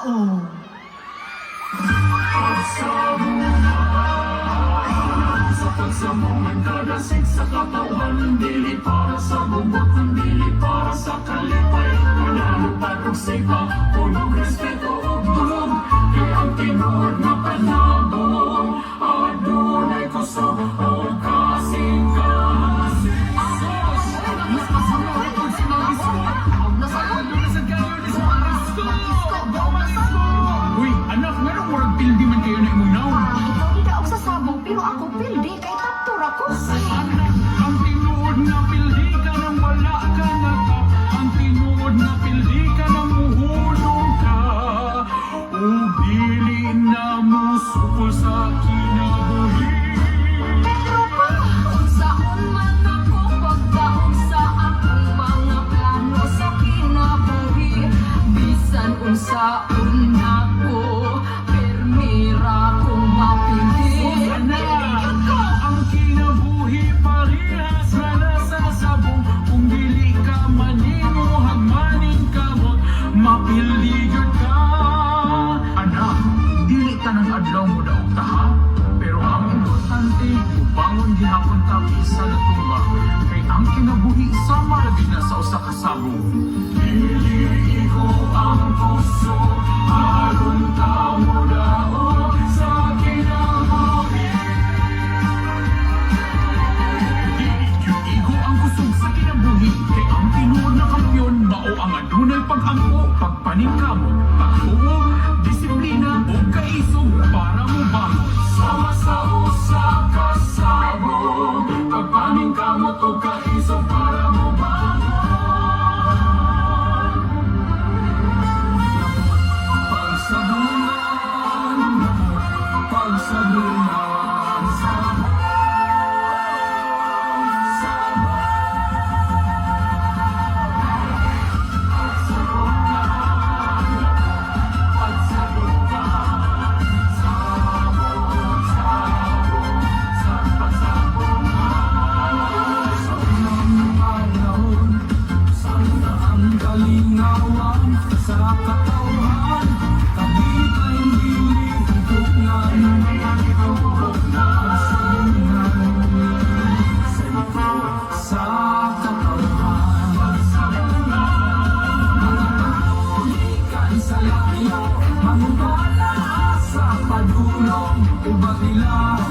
tao. Sa pagsamungan kadasig sa katawan, dili para sa bubot, dili para sa kalipay. Manalupad og sipa, punong respeto og dulog. Kaya ang tinuod na panabong, adunay kusog o kasing-kasing. Uy, anak, nga murag pildi man kayo na imong naon. Ikaw di ka og sasabog, pero ako pildi kay taptor ako. Anak, ang tinuod na pildi ka nang wala ka na ka. Ang tinuod na pildi ka nang muhulong ka. O dili na mo supol sa kinabuhi. Pero pa, unsaon man ako pagdaog sa akong mga plano sa kinabuhi. Bisan unsaon ako, permira kong mapili. Ang kinabuhi parehas na nasa sabong. Kung dili ka manimo hagmanin ka mo, mapiligod ka. Anak, dili ka ng adlaw mo daw taha. Pero ang importante, ubangon gihapon ka isa na tumba. Kay ang kinabuhi sama ra din na sa usa ka sabong. Dili ko ang puso, aron ka mo daog sa kinabuhi. Igo ang kusog sa kinabuhi. Kay ang tinuod na kampiyon, mao ang adunay pag-angko, pagpaningkamot, paghuwog, disiplina o kaisog para mo bangon. Sama sa usa ka sabong, pagpaningkamot o kaisog para mo bangon. Pagsabunan, pagsabunan, sabong, sabong. Sa katauhan, kabit ay dili higugnan, sa katauhan, ikan sa layo, mangumbala sa padulong, iba nila